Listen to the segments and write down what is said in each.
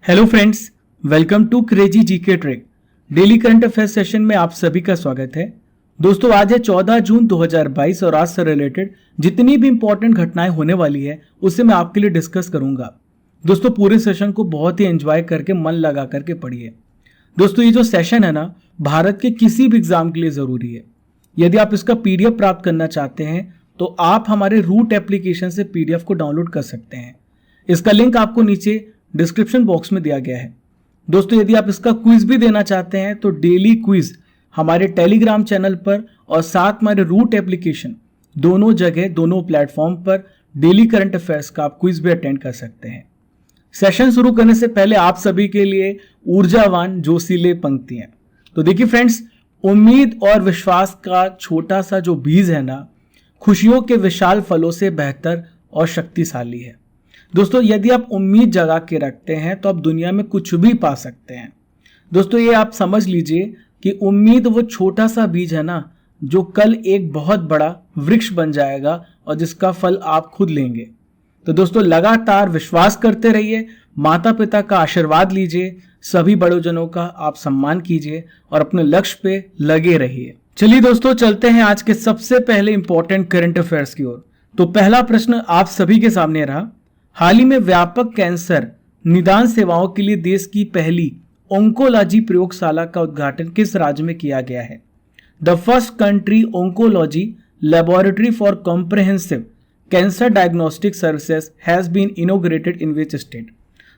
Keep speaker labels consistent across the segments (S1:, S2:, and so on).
S1: Hello friends, welcome to crazy GK trick. Daily current affairs session में आप सभी का स्वागत है। दोस्तों, आज है 14 जून 2022 और आज से रिलेटेड जितनी भी इंपॉर्टेंट घटनाएं होने वाली है उससे मैं आपके लिए डिस्कस करूंगा। दोस्तों, पूरे सेशन को बहुत ही एंजॉय करके मन लगा करके पढ़िए। दोस्तों, ये जो सेशन है ना, भारत के किसी भी एग्जाम के लिए ज़रूरी है। यदि आप इसका PDF प्राप्त करना चाहते हैं तो आप हमारे रूट एप्लीकेशन से PDF को डाउनलोड कर सकते हैं। इसका लिंक आपको नीचे डिस्क्रिप्शन बॉक्स में दिया गया है। दोस्तों, यदि आप इसका क्विज भी देना चाहते हैं तो डेली क्विज हमारे टेलीग्राम चैनल पर और साथ हमारे रूट एप्लीकेशन दोनों जगह दोनों प्लेटफॉर्म पर डेली करंट अफेयर्स का आप क्विज भी अटेंड कर सकते हैं। सेशन शुरू करने से पहले आप सभी के लिए ऊर्जावान जोशीले पंक्तियां। तो देखिए फ्रेंड्स, उम्मीद और विश्वास का छोटा सा जो बीज है ना, खुशियों के विशाल फलों से बेहतर और शक्तिशाली है। दोस्तों, यदि आप उम्मीद जगा के रखते हैं तो आप दुनिया में कुछ भी पा सकते हैं। दोस्तों, ये आप समझ लीजिए कि उम्मीद वो छोटा सा बीज है ना, जो कल एक बहुत बड़ा वृक्ष बन जाएगा और जिसका फल आप खुद लेंगे। तो दोस्तों, लगातार विश्वास करते रहिए, माता पिता का आशीर्वाद लीजिए, सभी बड़ोजनों का आप सम्मान कीजिए और अपने लक्ष्य पे लगे रहिए। चलिए दोस्तों, चलते हैं आज के सबसे पहले इंपॉर्टेंट करंट अफेयर्स की ओर। तो पहला प्रश्न आप सभी के सामने रहा। हाल ही में व्यापक कैंसर निदान सेवाओं के लिए देश की पहली ओंकोलॉजी प्रयोगशाला का उद्घाटन किस राज्य में किया गया है? The first country oncology laboratory for comprehensive cancer diagnostic services has been inaugurated in which state?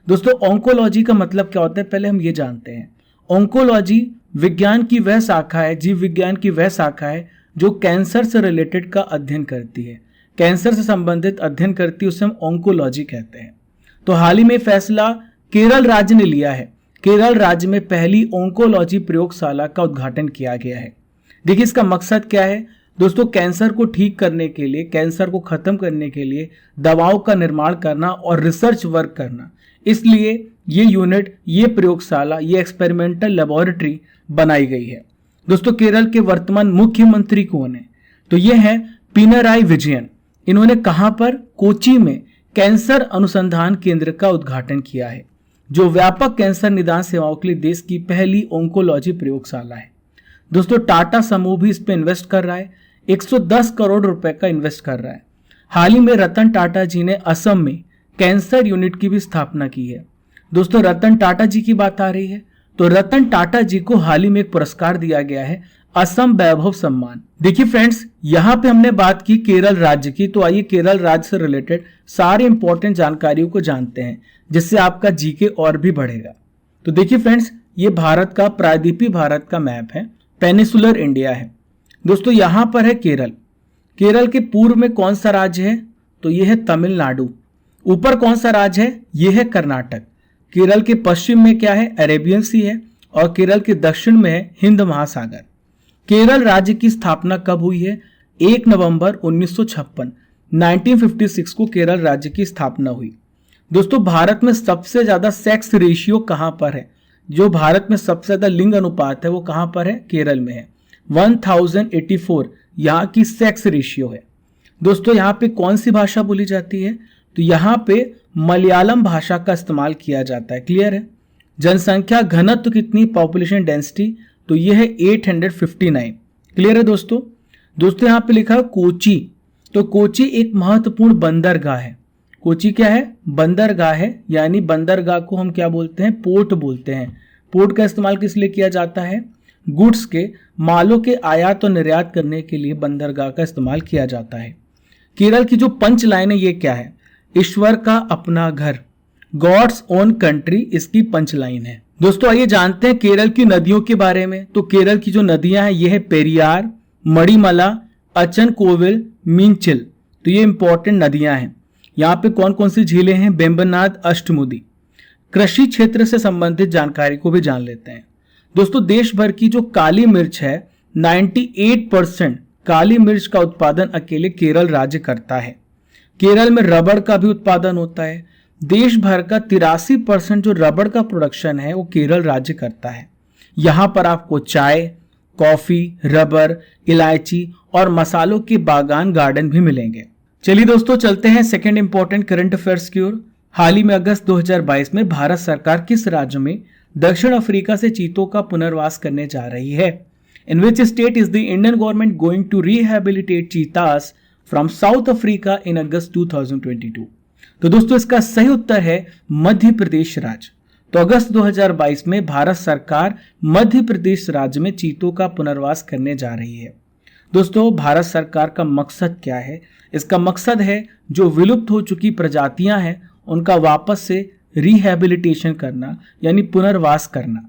S1: दोस्तों, ओंकोलॉजी का मतलब क्या होता है पहले हम ये जानते हैं। ओंकोलॉजी विज्ञान की वह शाखा है, जीव विज्ञान की वह शाखा है जो कैंसर से रिलेटेड का अध्ययन करती है, कैंसर से संबंधित अध्ययन करती है, उसे हम ओंकोलॉजी कहते हैं। तो हाल ही में फैसला केरल राज्य ने लिया है। केरल राज्य में पहली ओंकोलॉजी प्रयोगशाला का उद्घाटन किया गया है। देखिए, इसका मकसद क्या है दोस्तों? कैंसर को ठीक करने के लिए, कैंसर को खत्म करने के लिए दवाओं का निर्माण करना और रिसर्च वर्क करना। इसलिए ये यूनिट, ये प्रयोगशाला, ये एक्सपेरिमेंटल लेबोरेटरी बनाई गई है। दोस्तों, केरल के वर्तमान मुख्यमंत्री कौन है? तो ये है पिनराई विजयन। इन्होंने कहां पर? कोची में कैंसर अनुसंधान केंद्र का उद्घाटन किया है, जो व्यापक कैंसर निदान सेवाओं के लिए देश की पहली ओंकोलॉजी प्रयोगशाला है। दोस्तों, टाटा समूह भी इस पे इन्वेस्ट कर रहा है, 110 करोड़ रुपए का इन्वेस्ट कर रहा है। हाल ही में रतन टाटा जी ने असम में कैंसर यूनिट की भी स्थापना की है। दोस्तों, रतन टाटा जी की बात आ रही है तो रतन टाटा जी को हाल ही में एक पुरस्कार दिया गया है, असम वैभव सम्मान। देखिए फ्रेंड्स, यहां पे हमने बात की केरल राज्य की, तो आइए केरल राज्य से रिलेटेड सारे इंपॉर्टेंट जानकारियों को जानते हैं, जिससे आपका जीके और भी बढ़ेगा। तो देखिए फ्रेंड्स, ये भारत का प्रायद्वीपीय भारत का मैप है, पेनिसुलर इंडिया है। दोस्तों, यहां पर है केरल। केरल के पूर्व में कौन सा राज्य है? तो यह है तमिलनाडु। ऊपर कौन सा राज्य है? यह है कर्नाटक। केरल के पश्चिम में क्या है? अरेबियन सी है। और केरल के दक्षिण में है हिंद महासागर। केरल राज्य की स्थापना कब हुई है? 1 नवंबर 1956, 1956 को केरल राज्य की स्थापना हुई। दोस्तों, भारत में सबसे ज्यादा सेक्स रेशियो कहां पर है? जो भारत में सबसे ज्यादा लिंग अनुपात है वो कहां पर है? केरल में है। 1084 यहाँ की सेक्स रेशियो है। दोस्तों, यहाँ पे कौन सी भाषा बोली जाती है? तो यहाँ पे मलयालम भाषा का इस्तेमाल किया जाता है। क्लियर है? जनसंख्या घनत्व कितनी? पॉपुलेशन डेंसिटी, तो यह है 859। क्लियर है दोस्तों? दोस्तों, यहाँ पे लिखा है कोची। तो कोची एक महत्वपूर्ण बंदरगाह है। कोची क्या है? बंदरगाह है, यानी बंदरगाह को हम क्या बोलते हैं? पोर्ट बोलते हैं। पोर्ट का इस्तेमाल किस लिए किया जाता है? गुड्स के, मालों के आयात और निर्यात करने के लिए बंदरगाह का इस्तेमाल किया जाता है। केरल की जो पंच लाइन है ये क्या है? ईश्वर का अपना घर, गॉड्स ओन कंट्री, इसकी पंच लाइन है। दोस्तों, आइए जानते हैं केरल की नदियों के बारे में। तो केरल की जो नदियां हैं ये है पेरियार, मणिमला, अचन कोविल, मीनचिल। तो ये इंपॉर्टेंट नदियां हैं। यहाँ पे कौन कौन सी झीलें हैं? बेम्बनाद, अष्टमुदी। कृषि क्षेत्र से संबंधित जानकारी को भी जान लेते हैं। दोस्तों, देश भर की जो काली मिर्च है, 98% काली मिर्च का उत्पादन अकेले केरल राज्य करता है। केरल में रबड़ का भी उत्पादन होता है। देश भर का 83% जो रबड़ का प्रोडक्शन है वो केरल राज्य करता है। यहां पर आपको चाय, कॉफी, रबर, इलायची और मसालों के बागान, गार्डन भी मिलेंगे। चलिए दोस्तों, चलते हैं सेकंड इंपॉर्टेंट करंट अफेयर्स की ओर। हाल ही में अगस्त 2022 में भारत सरकार किस राज्य में दक्षिण अफ्रीका से चीतों का पुनर्वास करने जा रही है? In which state is the Indian government going to rehabilitate cheetahs from South Africa in August 2022? तो दोस्तों इसका सही उत्तर है मध्य प्रदेश राज्य। तो अगस्त 2022 में भारत सरकार मध्य प्रदेश राज्य में चीतों का पुनर्वास करने जा रही है। दोस्तों भारत सरकार का मकसद क्या है? इसका मकसद है जो विलुप्त हो चुकी प्रजातियां हैं उनका वापस से रिहेबिलिटेशन करना यानी पुनर्वास करना।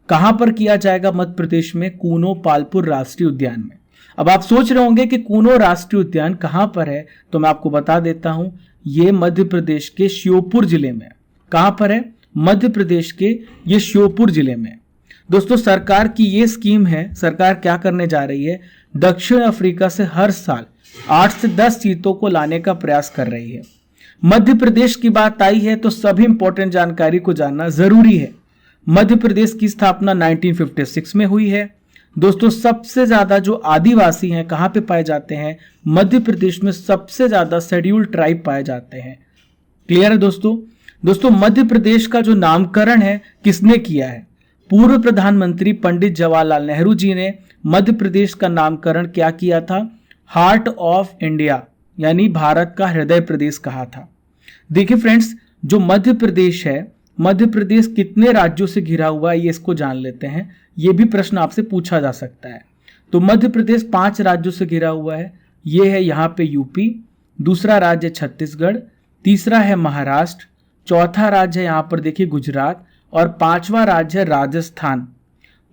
S1: कहां पर किया जाएगा? मध्य प्रदेश में कूनो पालपुर राष्ट्रीय उद्यान में। अब आप सोच रहे होंगे कि कूनो राष्ट्रीय उद्यान कहां पर है, तो मैं आपको बता देता हूं, ये मध्य प्रदेश के श्योपुर जिले में। कहां पर है? मध्य प्रदेश के ये श्योपुर जिले में। दोस्तों सरकार की ये स्कीम है, सरकार क्या करने जा रही है, दक्षिण अफ्रीका से हर साल 8 से 10 चीतों को लाने का प्रयास कर रही है। मध्य प्रदेश की बात आई है तो सभी इंपॉर्टेंट जानकारी को जानना जरूरी है। मध्य प्रदेश की स्थापना 1956 में हुई है। दोस्तों सबसे ज्यादा जो आदिवासी हैं कहां पे पाए जाते हैं? मध्य प्रदेश में सबसे ज्यादा शेड्यूल्ड ट्राइब पाए जाते हैं। क्लियर है दोस्तों? दोस्तों मध्य प्रदेश का जो नामकरण है किसने किया है? पूर्व प्रधानमंत्री पंडित जवाहरलाल नेहरू जी ने मध्य प्रदेश का नामकरण क्या किया था? हार्ट ऑफ इंडिया यानी भारत का हृदय प्रदेश कहा था। देखिए फ्रेंड्स, जो मध्य प्रदेश है, मध्य प्रदेश कितने राज्यों से घिरा हुआ है ये इसको जान लेते हैं। ये भी प्रश्न आपसे पूछा जा सकता है। तो मध्य प्रदेश 5 राज्यों से घिरा हुआ है। ये है यहाँ पे यूपी, दूसरा राज्य छत्तीसगढ़, तीसरा है महाराष्ट्र, चौथा राज्य है यहाँ पर देखिए गुजरात, और 5वां राज्य है राजस्थान।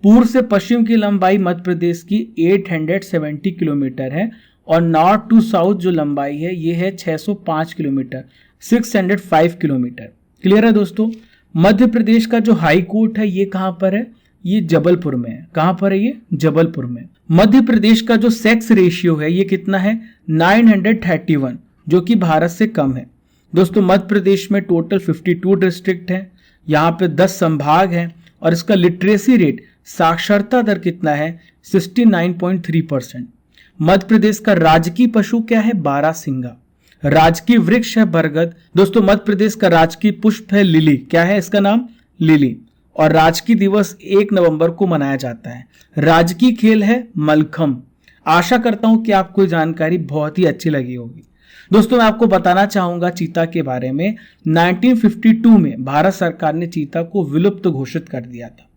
S1: पूर्व से पश्चिम की लंबाई मध्य प्रदेश की 870 किलोमीटर है और नॉर्थ टू साउथ जो लंबाई है ये है 605 किलोमीटर, 605 किलोमीटर। क्लियर है दोस्तों? मध्य प्रदेश का जो हाई कोर्ट है ये कहां पर है? ये जबलपुर में है। कहां पर है ये? जबलपुर में। मध्य प्रदेश का जो सेक्स रेशियो है ये कितना है? 931, जो कि भारत से कम है। दोस्तों मध्य प्रदेश में टोटल 52 डिस्ट्रिक्ट हैं, यहाँ पे 10 संभाग हैं और इसका लिटरेसी रेट, साक्षरता दर कितना है? 69.3%। मध्य प्रदेश का राजकीय पशु क्या है? बारहसिंगा। राजकीय वृक्ष है बरगद। दोस्तों मध्य प्रदेश का राजकीय पुष्प है लिली। क्या है इसका नाम? लिली। और राजकीय दिवस 1 नवंबर को मनाया जाता है। राजकीय खेल है मलखम। आशा करता हूं कि आपको जानकारी बहुत ही अच्छी लगी होगी। दोस्तों मैं आपको बताना चाहूंगा चीता के बारे में। 1952 में भारत सरकार ने चीता को विलुप्त घोषित कर दिया था।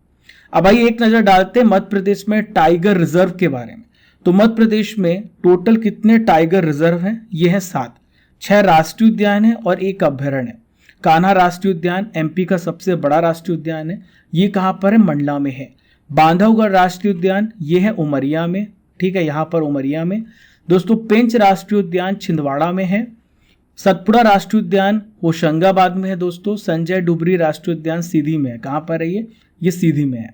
S1: अब आइए एक नजर डालते हैं मध्य प्रदेश में टाइगर रिजर्व के बारे में। तो मध्य प्रदेश में टोटल कितने टाइगर रिजर्व हैं? ये है 7। 6 राष्ट्रीय उद्यान है और 1 अभ्यारण्य है। कान्हा राष्ट्रीय उद्यान एमपी का सबसे बड़ा राष्ट्रीय उद्यान है। ये कहाँ पर है? मंडला में है। बांधवगढ़ राष्ट्रीय उद्यान ये है उमरिया में। ठीक है, यहाँ पर उमरिया में। दोस्तों पेंच राष्ट्रीय उद्यान छिंदवाड़ा में है। सतपुड़ा राष्ट्रीय उद्यान होशंगाबाद में है। दोस्तों संजय डुबरी राष्ट्रीय उद्यान सीधी में है। कहाँ पर है ये सीधी में है।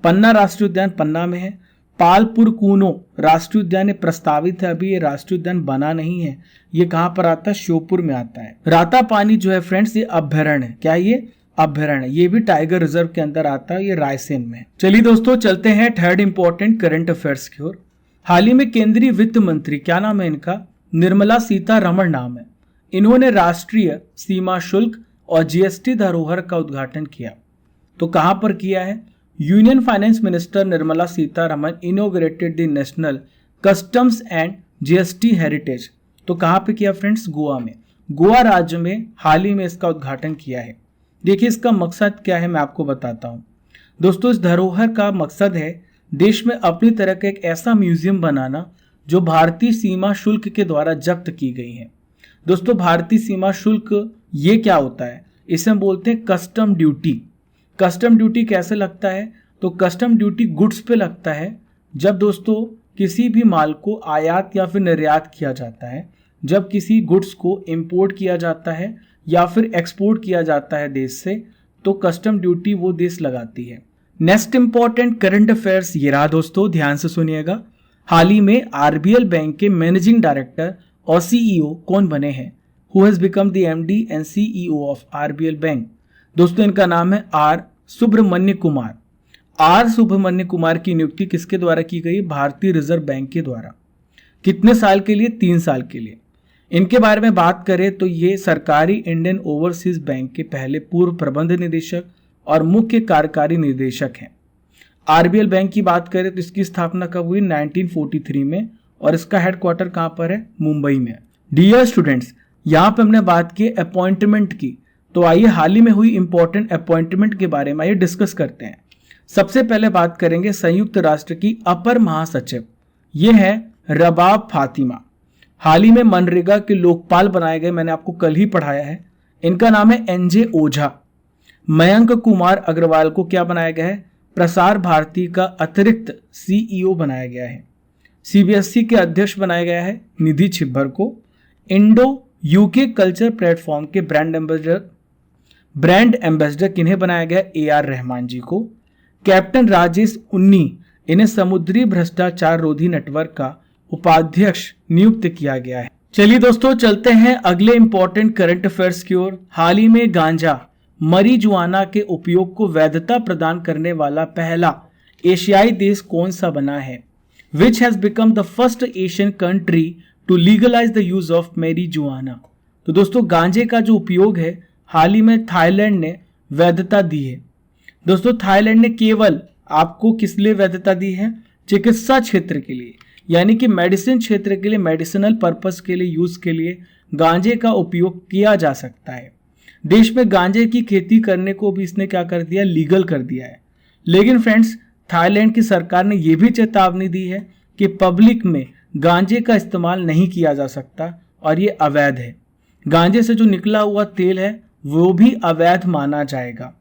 S1: पन्ना राष्ट्रीय उद्यान पन्ना में है। पालपुर कूनो राष्ट्रीय उद्यान प्रस्तावित है, अभी ये राष्ट्रीय उद्यान बना नहीं है। ये कहां पर आता है? श्योपुर में आता है। रातापानी जो है फ्रेंड्स ये अभ्यारण्य है। क्या ये? अभ्यारण्य। ये भी टाइगर रिजर्व के अंदर आता है, ये रायसेन में है। चलिए दोस्तों चलते हैं थर्ड इंपॉर्टेंट करंट अफेयर्स की ओर। हाल ही में केंद्रीय वित्त मंत्री, क्या नाम है इनका? निर्मला सीतारमण नाम है। इन्होंने राष्ट्रीय सीमा शुल्क और जीएसटी धरोहर का उद्घाटन किया। तो कहां पर किया है? Union finance minister Nirmala Sitharaman inaugurated the national customs and GST heritage. तो कहां पे किया फ्रेंड्स? गोवा में। गोवा राज्य में हाल ही में इसका उद्घाटन किया है। देखिए इसका मकसद क्या है मैं आपको बताता हूं। दोस्तों इस धरोहर का मकसद है देश में अपनी तरह का एक ऐसा म्यूजियम बनाना जो भारतीय सीमा शुल्क के द्वारा जब्त की गई है। दोस्तों भारतीय सीमा शुल्क ये क्या होता है? इसे हम बोलते हैं कस्टम ड्यूटी। कस्टम ड्यूटी कैसे लगता है? तो कस्टम ड्यूटी गुड्स पे लगता है जब दोस्तों किसी भी माल को आयात या फिर निर्यात किया जाता है, जब किसी गुड्स को इंपोर्ट किया जाता है या फिर एक्सपोर्ट किया जाता है देश से, तो कस्टम ड्यूटी वो देश लगाती है। नेक्स्ट इंपॉर्टेंट करंट अफेयर्स ये रहा दोस्तों, ध्यान से सुनिएगा। हाल ही में आरबीएल बैंक के मैनेजिंग डायरेक्टर और सीईओ कौन बने हैं? Who has become the MD and CEO of RBL bank? दोस्तों इनका नाम है आर सुब्रमण्य कुमार। आर सुब्रमण्य कुमार की नियुक्ति किसके द्वारा की गई? भारतीय रिजर्व बैंक के द्वारा। कितने साल के लिए? 3 साल के लिए। इनके बारे में बात करें तो ये सरकारी इंडियन ओवरसीज बैंक के पहले पूर्व प्रबंध निदेशक और मुख्य कार्यकारी निदेशक हैं। आरबीएल बैंक की बात करें तो इसकी स्थापना कब हुई? 1943 में, और इसका हेडक्वार्टर कहां पर है? मुंबई में। डियर स्टूडेंट्स, यहां पे हमने बात की अपॉइंटमेंट की, तो आइए हाल ही में हुई इंपॉर्टेंट अपॉइंटमेंट के बारे में आइए डिस्कस करते हैं। सबसे पहले बात करेंगे संयुक्त राष्ट्र की अपर महासचिव, ये है रबाब फातिमा। हाल ही में मनरेगा के लोकपाल बनाए गए, मैंने आपको कल ही पढ़ाया है। इनका नाम है एनजे ओझा। मयंक कुमार अग्रवाल को क्या बनाया गया है? प्रसार भारती का अतिरिक्त सीईओ बनाया गया है। सीबीएसई के अध्यक्ष बनाया गया है निधि छिब्बर को। इंडो यूके कल्चर प्लेटफॉर्म के ब्रांड एम्बेसडर किन्हें बनाया गया? AR रहमान जी को। कैप्टन राजेश उन्नी, इन्हें समुद्री भ्रष्टाचार रोधी नेटवर्क का उपाध्यक्ष नियुक्त किया गया है। चलिए दोस्तों, चलते हैं अगले इंपॉर्टेंट करंट अफेयर्स की ओर। हाल ही में गांजा मरीजुआना के उपयोग को वैधता प्रदान करने वाला पहला एशियाई देश कौन सा बना है? Which has become the first Asian country to legalize the use of marijuana? तो दोस्तों, गांजे का जो उपयोग है हाल ही में थाईलैंड ने वैधता दी है। दोस्तों, थाईलैंड ने केवल आपको किस लिए वैधता दी है? चिकित्सा क्षेत्र के लिए, यानी कि मेडिसिन क्षेत्र के लिए, मेडिसिनल पर्पस के लिए, यूज के लिए गांजे का उपयोग किया जा सकता है। देश में गांजे की खेती करने को भी इसने क्या कर दिया? लीगल कर दिया है। लेकिन फ्रेंड्स, थाईलैंड की सरकार ने यह भी चेतावनी दी है कि पब्लिक में गांजे का इस्तेमाल नहीं किया जा सकता और ये अवैध है। गांजे से जो निकला हुआ तेल है वो भी अवैध माना जाएगा।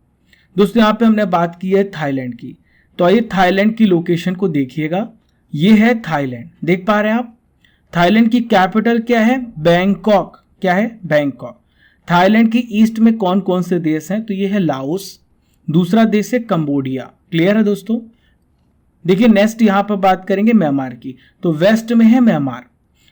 S1: दोस्तों, यहाँ पे हमने बात की है थाईलैंड की, तो आइए थाईलैंड की लोकेशन को देखिएगा। ये है थाईलैंड, देख पा रहे हैं आप? थाईलैंड की कैपिटल क्या है? बैंकॉक। क्या है? बैंकॉक। थाईलैंड की ईस्ट में कौन कौन से देश हैं? तो ये है लाओस, दूसरा देश है कंबोडिया। क्लियर है दोस्तों? देखिए नेक्स्ट यहाँ पर बात करेंगे म्यांमार की, तो वेस्ट में है म्यांमार,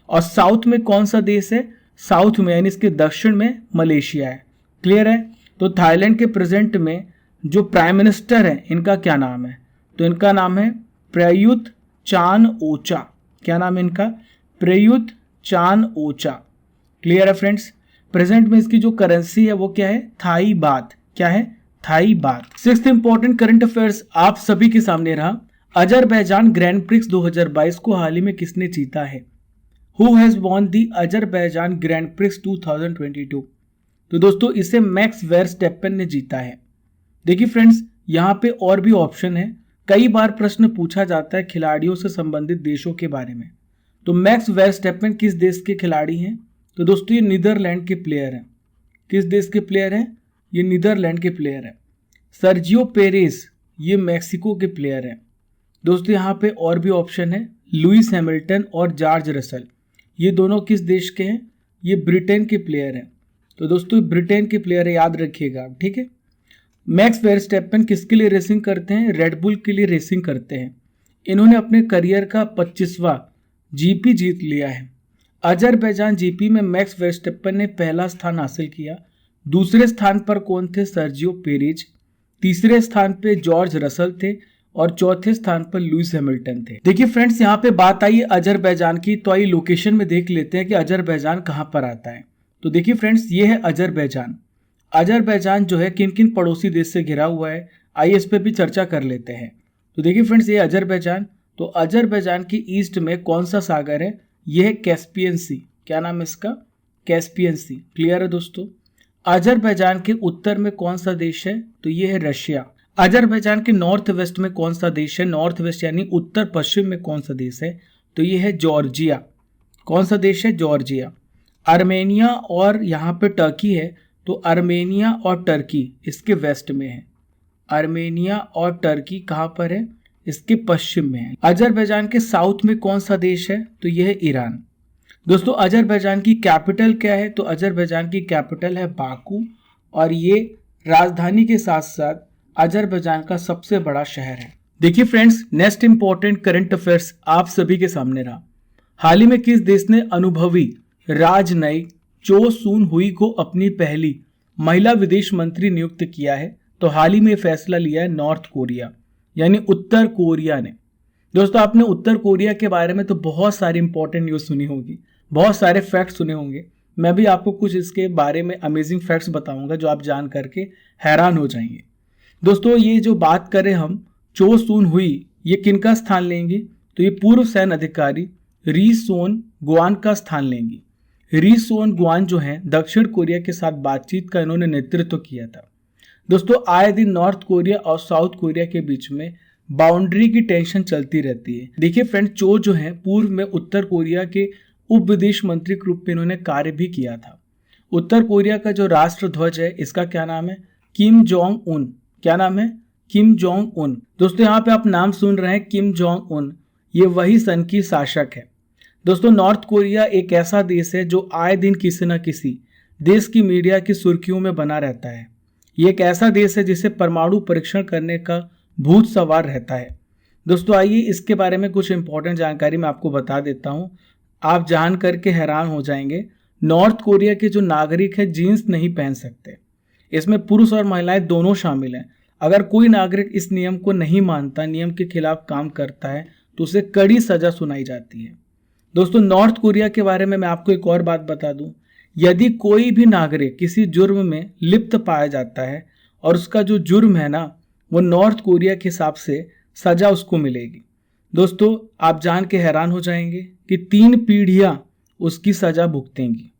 S1: और साउथ में कौन सा देश है? साउथ में यानी इसके दक्षिण में मलेशिया है। क्लियर है? तो थाईलैंड के प्रेजेंट में जो प्राइम मिनिस्टर है, इनका क्या नाम है? तो इनका नाम है प्रयुत चान ओचा। क्या नाम है इनका? Prayut Chan Ocha. क्लियर है फ्रेंड्स? प्रेजेंट में इसकी जो करेंसी है वो क्या है? थाई बात। क्या है? थाई बात। सिक्स्थ इंपॉर्टेंट करंट अफेयर्स आप सभी के सामने रहा। अजरबैजान ग्रैंड प्रिक्स 2022 को हाल ही में किसने जीता है? Who has won the Azerbaijan grand prix 2022? तो दोस्तों, इसे मैक्स वेरस्टेपन ने जीता है। देखिए फ्रेंड्स, यहाँ पे और भी ऑप्शन है। कई बार प्रश्न पूछा जाता है खिलाड़ियों से संबंधित देशों के बारे में। तो मैक्स वेरस्टेपन किस देश के खिलाड़ी हैं? तो दोस्तों, ये नीदरलैंड के प्लेयर हैं। किस देश के प्लेयर हैं? ये नीदरलैंड के प्लेयर हैं। सर्जियो पेरेस, ये मैक्सिको के प्लेयर हैं। दोस्तों, यहाँ पे और भी ऑप्शन है। लुइस हैमिल्टन और जॉर्ज रसल, ये दोनों किस देश के हैं? ये ब्रिटेन के प्लेयर हैं। तो दोस्तों, ब्रिटेन के प्लेयर है, याद रखिएगा, ठीक है। मैक्स वेरस्टेपन किसके लिए रेसिंग करते हैं? रेडबुल के लिए रेसिंग करते हैं। इन्होंने अपने करियर का 25वां जीपी जीत लिया है। अजरबैजान जीपी में मैक्स वेरस्टेपन ने पहला स्थान हासिल किया। दूसरे स्थान पर कौन थे? Sergio Perez. तीसरे स्थान पे जॉर्ज रसल थे और चौथे स्थान पर लुइस हैमिल्टन थे। देखिए फ्रेंड्स, यहाँ पे बात आई है अजरबैजान की, तो आइए लोकेशन में देख लेते हैं कि अजरबैजान कहाँ पर आता है। तो देखिए फ्रेंड्स, ये है अजरबैजान। अजरबैजान जो है किन किन पड़ोसी देश से घिरा हुआ है, आइए इस पर भी चर्चा कर लेते हैं। तो देखिए फ्रेंड्स, ये अजरबैजान, तो अजरबैजान की ईस्ट में कौन सा सागर है? ये है कैस्पियन सी। क्या नाम है इसका? कैस्पियन सी। क्लियर है दोस्तों? अजरबैजान के उत्तर में कौन सा देश है? तो ये है रशिया। अजरबैजान के नॉर्थ वेस्ट में कौन सा देश है? नॉर्थ वेस्ट यानी उत्तर पश्चिम में कौन सा देश है? तो ये है जॉर्जिया। कौन सा देश है? जॉर्जिया। आर्मेनिया और यहाँ पे टर्की है, तो आर्मेनिया और टर्की इसके वेस्ट में है। आर्मेनिया और टर्की कहाँ पर है? इसके पश्चिम में है। अजरबैजान के साउथ में कौन सा देश है? तो यह है ईरान। दोस्तों, अजरबैजान की कैपिटल क्या है? तो अजरबैजान की कैपिटल है बाकू, और ये राजधानी के साथ साथ अजरबैजान का सबसे बड़ा शहर है। देखिए friends, next important current affairs आप सभी के सामने रहा। हाल ही में किस देश ने अनुभवी राजनयिक चो सून हुई को अपनी पहली महिला विदेश मंत्री नियुक्त किया है? तो हाल ही में फैसला लिया है नॉर्थ कोरिया, यानी उत्तर कोरिया ने। दोस्तों, आपने उत्तर कोरिया के बारे में तो बहुत सारी इंपॉर्टेंट न्यूज सुनी होगी, बहुत सारे फैक्ट्स सुने होंगे, मैं भी आपको कुछ इसके बारे में अमेजिंग फैक्ट्स बताऊंगा जो आप जान करके हैरान हो जाएंगे। दोस्तों ये जो बात करें हम चो सून हुई, ये किनका स्थान लेंगी? तो ये पूर्व सैन्य अधिकारी री सोन गुआन का स्थान लेंगी। री सोन गुआन जो है दक्षिण कोरिया के साथ बातचीत का इन्होंने नेतृत्व किया था। दोस्तों आए दिन नॉर्थ कोरिया और साउथ कोरिया के बीच में बाउंड्री की टेंशन चलती रहती है। देखिए फ्रेंड, चो जो है पूर्व में उत्तर कोरिया के उप विदेश मंत्री के रूप में इन्होंने कार्य भी किया था। उत्तर कोरिया का जो राष्ट्र ध्वज है इसका क्या नाम है? Kim Jong Un. क्या नाम है? Kim Jong Un. दोस्तों यहाँ पे आप नाम सुन रहे हैं किम जोंग उन, ये वही सन की शासक है। दोस्तों नॉर्थ कोरिया एक ऐसा देश है जो आए दिन किसी न किसी देश की मीडिया की सुर्खियों में बना रहता है। ये एक ऐसा देश है जिसे परमाणु परीक्षण करने का भूत सवार रहता है। दोस्तों आइए इसके बारे में कुछ इंपॉर्टेंट जानकारी मैं आपको बता देता हूँ, आप जान करके हैरान हो जाएंगे। नॉर्थ कोरिया के जो नागरिक है जीन्स नहीं पहन सकते, इसमें पुरुष और महिलाएं दोनों शामिल हैं। अगर कोई नागरिक इस नियम को नहीं मानता, नियम के खिलाफ काम करता है, तो उसे कड़ी सजा सुनाई जाती है। दोस्तों नॉर्थ कोरिया के बारे में मैं आपको एक और बात बता दूं, यदि कोई भी नागरिक किसी जुर्म में लिप्त पाया जाता है और उसका जो जुर्म है ना, वो नॉर्थ कोरिया के हिसाब से सजा उसको मिलेगी। दोस्तों आप जान के हैरान हो जाएंगे कि 3 पीढ़ियां उसकी सजा भुगतेंगी।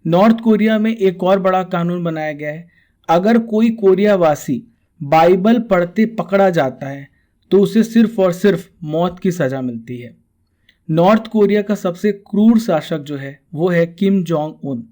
S1: नॉर्थ कोरिया में एक और बड़ा कानून बनाया गया है, अगर कोई कोरियावासी बाइबल पढ़ते पकड़ा जाता है तो उसे सिर्फ और सिर्फ मौत की सजा मिलती है। नॉर्थ कोरिया का सबसे क्रूर शासक जो है वो है किम जोंग उन।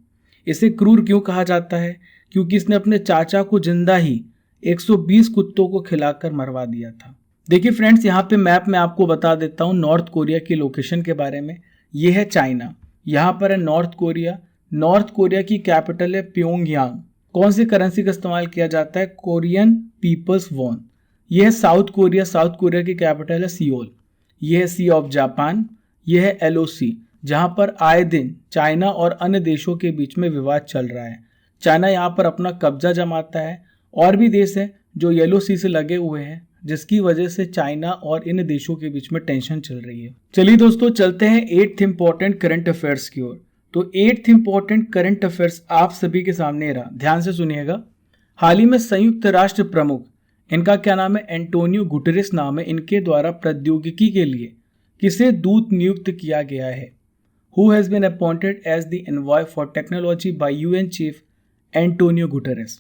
S1: इसे क्रूर क्यों कहा जाता है? क्योंकि इसने अपने चाचा को जिंदा ही 120 कुत्तों को खिलाकर मरवा दिया था। देखिए फ्रेंड्स, यहाँ पे मैप में आपको बता देता हूँ नॉर्थ कोरिया की लोकेशन के बारे में। ये है चाइना, यहाँ पर है नॉर्थ कोरिया। नॉर्थ कोरिया की कैपिटल है प्योंगयांग। कौन सी करेंसी का इस्तेमाल किया जाता है? Korean people's won. यह है साउथ कोरिया, साउथ कोरिया की कैपिटल है सियोल। यह है सी ऑफ जापान। यह है एलओसी, जहां पर आए दिन चाइना और अन्य देशों के बीच में विवाद चल रहा है। चाइना यहां पर अपना कब्जा जमाता है, और भी देश हैं जो येलो सी से लगे हुए हैं, जिसकी वजह से चाइना और इन देशों के बीच में टेंशन चल रही है। चलिए दोस्तों चलते हैं 8th इंपॉर्टेंट करंट अफेयर्स की ओर। तो 8th इंपॉर्टेंट करंट अफेयर्स आप सभी के सामने रहा, ध्यान से सुनिएगा। हाल ही में संयुक्त राष्ट्र प्रमुख, इनका क्या नाम है? एंटोनियो गुटेरेस नाम है, इनके द्वारा प्रौद्योगिकी के लिए किसे दूत नियुक्त किया गया है? Who has been appointed as the envoy for technology by UN chief Antonio Guterres?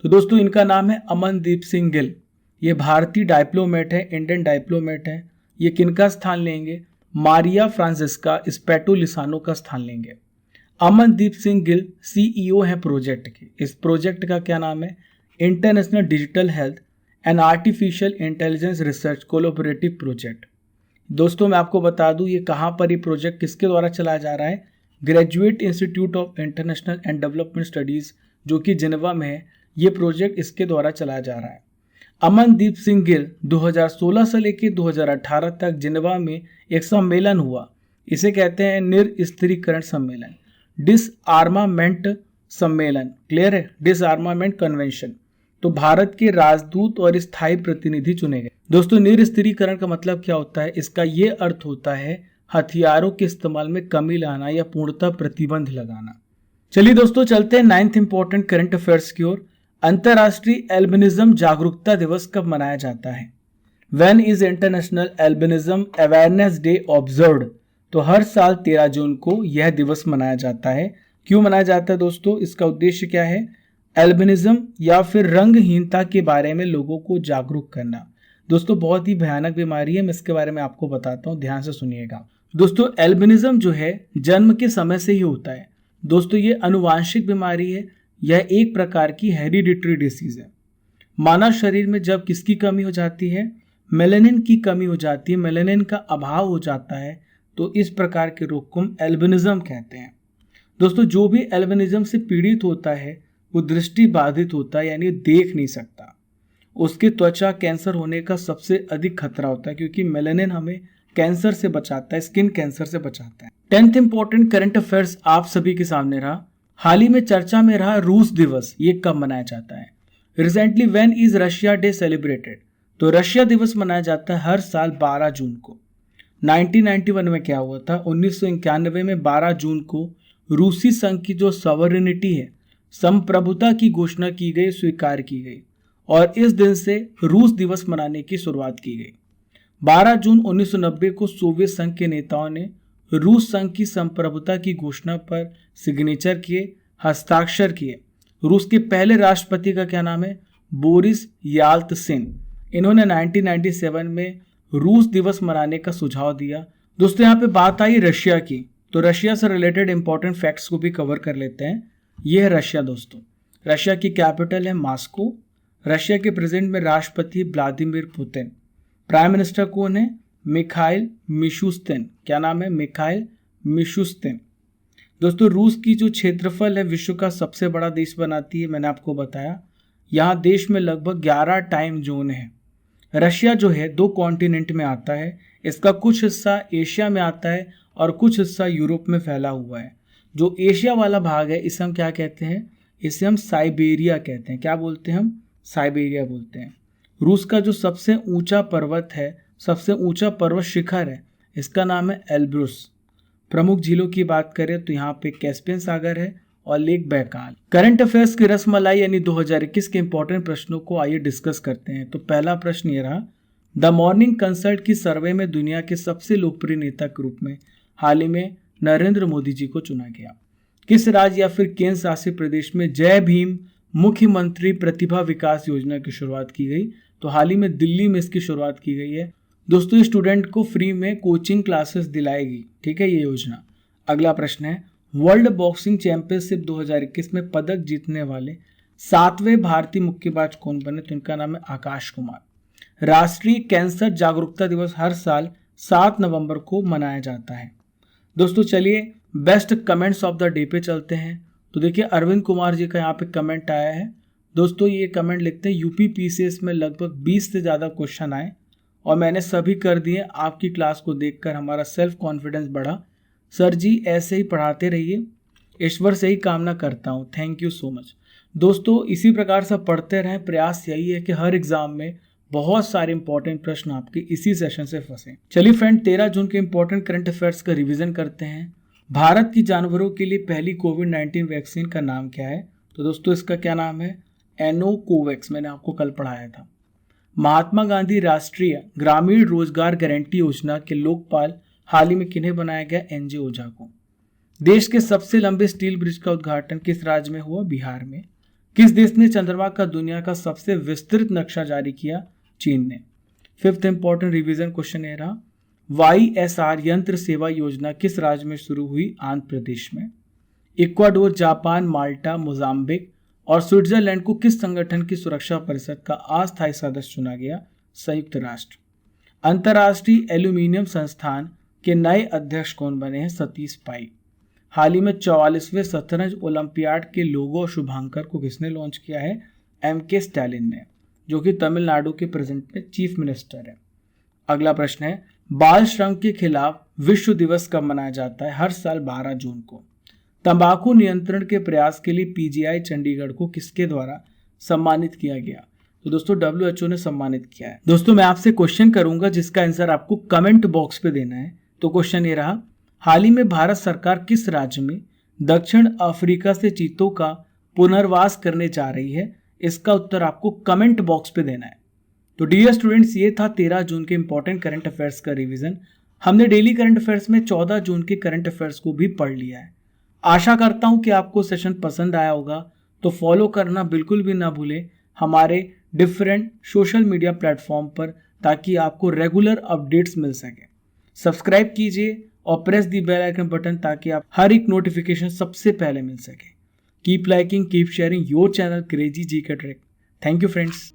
S1: तो दोस्तों इनका नाम है अमनदीप सिंह गिल। ये भारतीय डिप्लोमेट है, इंडियन डिप्लोमेट है। ये किनका स्थान लेंगे? मारिया फ्रांसिस्का स्पेटोलिसानो का स्थान लेंगे। अमनदीप सिंह गिल CEO है प्रोजेक्ट के। इस प्रोजेक्ट का क्या नाम है? International digital health and artificial intelligence research collaborative project. दोस्तों मैं आपको बता दूं ये कहाँ पर ये प्रोजेक्ट किसके द्वारा चलाया जा रहा है? Graduate institute of international and development studies जो कि जिनेवा में है, ये प्रोजेक्ट इसके द्वारा चलाया जा रहा है। अमनदीप सिंह गिल 2016 से लेकर 2018 तक जिनेवा में एक सम्मेलन हुआ, इसे कहते हैं निरस्त्रीकरण सम्मेलन, डिसआर्मामेंट सम्मेलन। क्लियर है? डिसआर्मामेंट कन्वेंशन। तो भारत के राजदूत और स्थायी प्रतिनिधि चुने गए। दोस्तों निरस्त्रीकरण का मतलब क्या होता है? इसका ये अर्थ होता है हथियारों के इस्तेमाल में कमी लाना या पूर्णतः प्रतिबंध लगाना। चलिए दोस्तों चलते हैं 9th इंपॉर्टेंट करंट अफेयर्स की ओर। अंतर्राष्ट्रीय एल्बिनिज्म जागरूकता दिवस कब मनाया जाता है? When is international albinism awareness day observed? तो हर साल 13 जून को यह दिवस मनाया जाता है। क्यों मनाया जाता है दोस्तों? इसका उद्देश्य क्या है? एल्बिनिज्म या फिर रंगहीनता के बारे में लोगों को जागरूक करना। दोस्तों बहुत ही भयानक बीमारी है, मैं इसके बारे में आपको बताता हूँ, ध्यान से सुनिएगा। दोस्तों एल्बिनिज्म जो है जन्म के समय से ही होता है। दोस्तों ये अनुवांशिक बीमारी है, यह एक प्रकार की हेरिडिटरी डिसीज है। मानव शरीर में जब किसकी कमी हो जाती है? मेलानिन की कमी हो जाती है, मेलानिन का अभाव हो जाता है, तो इस प्रकार के रोग को हम एल्बिनिज्म कहते हैं। दोस्तों जो भी एल्बिनिज्म से पीड़ित होता है वो दृष्टि बाधित होता है, यानी देख नहीं सकता। उसके त्वचा कैंसर होने का सबसे अधिक खतरा होता है, क्योंकि मेलानिन हमें कैंसर से बचाता है, स्किन कैंसर से बचाता है। 10th इंपॉर्टेंट करंट अफेयर्स आप सभी के सामने रहा। हाल ही में चर्चा में रहा रूस दिवस, ये कब मनाया जाता है? Recently when is Russia day celebrated? तो रशिया दिवस मनाया जाता है हर साल 12 जून को। 1991 में क्या हुआ था, 1991 में 12 जून को रूसी संघ की जो सॉवरेनिटी है, संप्रभुता की घोषणा की गई, स्वीकार की गई और इस दिन से रूस दिवस मनाने की शुरुआत की गई। 12 जून 1990 को सोवियत संघ के नेताओं ने रूस संघ की संप्रभुता की घोषणा पर सिग्नेचर किए, हस्ताक्षर किए। रूस के पहले राष्ट्रपति का क्या नाम है, बोरिस याल्त्सिन। इन्होंने 1997 में रूस दिवस मनाने का सुझाव दिया। दोस्तों यहाँ पे बात आई रशिया की, तो रशिया से रिलेटेड इंपॉर्टेंट फैक्ट्स को भी कवर कर लेते हैं। ये है रशिया दोस्तों। रशिया की कैपिटल है मॉस्को। रशिया के प्रेसिडेंट में राष्ट्रपति व्लादिमीर पुतिन। प्राइम मिनिस्टर कौन है, मिखाइल मिशुस्तिन। क्या नाम है, मिखाइल मिशुस्तिन। दोस्तों रूस की जो क्षेत्रफल है विश्व का सबसे बड़ा देश बनाती है, मैंने आपको बताया। यहाँ देश में लगभग 11 टाइम जोन है। रशिया जो है 2 कॉन्टिनेंट में आता है। इसका कुछ हिस्सा एशिया में आता है और कुछ हिस्सा यूरोप में फैला हुआ है। जो एशिया वाला भाग है इसे हम क्या कहते हैं, इसे हम साइबेरिया कहते हैं। क्या बोलते हैं हम, साइबेरिया बोलते हैं। रूस का जो सबसे ऊंचा पर्वत है, सबसे ऊंचा पर्वत शिखर है, इसका नाम है एल्ब्रुस। प्रमुख झीलों की बात करें तो यहाँ पे कैस्पियन सागर है और लेक बैकाल। करंट अफेयर्स की रसमलाई यानी 2021 के इंपॉर्टेंट प्रश्नों को आइए डिस्कस करते हैं। तो पहला प्रश्न ये रहा, द मॉर्निंग कंसल्ट की सर्वे में दुनिया के सबसे लोकप्रिय नेता के रूप में हाल ही में नरेंद्र मोदी जी को चुना गया। किस राज्य या फिर केंद्र शासित प्रदेश में जय भीम मुख्यमंत्री प्रतिभा विकास योजना की शुरुआत की गई? तो हाल ही में दिल्ली में इसकी शुरुआत की गई है। दोस्तों स्टूडेंट को फ्री में कोचिंग क्लासेस दिलाएगी, ठीक है ये योजना। अगला प्रश्न है, वर्ल्ड बॉक्सिंग चैंपियनशिप 2021 में पदक जीतने वाले 7वें भारतीय मुक्केबाज कौन बने? तो इनका नाम है आकाश कुमार। राष्ट्रीय कैंसर जागरूकता दिवस हर साल 7 नवंबर को मनाया जाता है। दोस्तों चलिए best comments of the day पे चलते हैं। तो देखिए अरविंद कुमार जी का यहाँ पे कमेंट आया है। दोस्तों ये कमेंट लिखते हैं, यूपी पीसीएस में लगभग 20 से ज़्यादा क्वेश्चन आए और मैंने सभी कर दिए। आपकी क्लास को देखकर हमारा सेल्फ कॉन्फिडेंस बढ़ा। सर जी ऐसे ही पढ़ाते रहिए, ईश्वर से ही कामना करता हूँ। Thank you so much. दोस्तों इसी प्रकार से पढ़ते रहें। प्रयास यही है कि हर एग्जाम में बहुत सारे इंपॉर्टेंट प्रश्न आपके इसी सेशन से फंसे। चलिए फ्रेंड 13 जून के इंपॉर्टेंट करंट अफेयर्स का रिवीजन करते हैं। भारत की जानवरों के लिए पहली कोविड-19 वैक्सीन का नाम क्या है? तो दोस्तों इसका क्या नाम है, एनोकोवैक्स। मैंने आपको कल पढ़ाया था। महात्मा गांधी राष्ट्रीय ग्रामीण रोजगार गारंटी योजना के लोकपाल हाल ही में किन्हें बनाया गया? एनजे ओझा को। देश के सबसे लंबे स्टील ब्रिज का उद्घाटन किस राज्य में हुआ? बिहार में। किस देश ने चंद्रमा का दुनिया का सबसे विस्तृत नक्शा जारी किया? चीन ने। 5th इंपॉर्टेंट रिवीजन क्वेश्चन है रहा, YSR यंत्र सेवा योजना किस राज्य में शुरू हुई? आंध्र प्रदेश में। इक्वाडोर, जापान, माल्टा, मोजाम्बिक और स्विट्जरलैंड को किस संगठन की सुरक्षा परिषद का अस्थायी सदस्य चुना गया? संयुक्त राष्ट्र। अंतर्राष्ट्रीय एल्यूमिनियम संस्थान के नए अध्यक्ष कौन बने हैं? सतीश पाई। हाल ही में 44वें शतरंज ओलंपियाड के लोगो और शुभांकर को किसने लॉन्च किया है? MK स्टालिन ने, जो कि तमिलनाडु के प्रेजेंट में चीफ मिनिस्टर है। अगला प्रश्न है, बाल श्रम के खिलाफ विश्व दिवस कब मनाया जाता है? हर साल 12 जून को। तंबाकू नियंत्रण के प्रयास के लिए PGI चंडीगढ़ को किसके द्वारा सम्मानित किया गया? तो दोस्तों WHO ने सम्मानित किया है। दोस्तों मैं आपसे क्वेश्चन करूंगा जिसका आंसर आपको कमेंट बॉक्स पे देना है। तो क्वेश्चन ये रहा, हाल ही में भारत सरकार किस राज्य में दक्षिण अफ्रीका से चीतों का पुनर्वास करने जा रही है? इसका उत्तर आपको कमेंट बॉक्स पे देना है। तो डियर स्टूडेंट्स ये था 13 जून के इंपॉर्टेंट करंट अफेयर्स का रिवीजन। हमने डेली करंट अफेयर्स में 14 जून के करंट अफेयर्स को भी पढ़ लिया है। आशा करता हूं कि आपको सेशन पसंद आया होगा। तो फॉलो करना बिल्कुल भी ना भूलें हमारे डिफरेंट सोशल मीडिया प्लेटफॉर्म पर, ताकि आपको रेगुलर अपडेट्स मिल सके। सब्सक्राइब कीजिए और press the bell icon button ताकि आप हर एक नोटिफिकेशन सबसे पहले मिल सके। Keep liking, keep sharing your channel crazy GK trick. Thank you friends.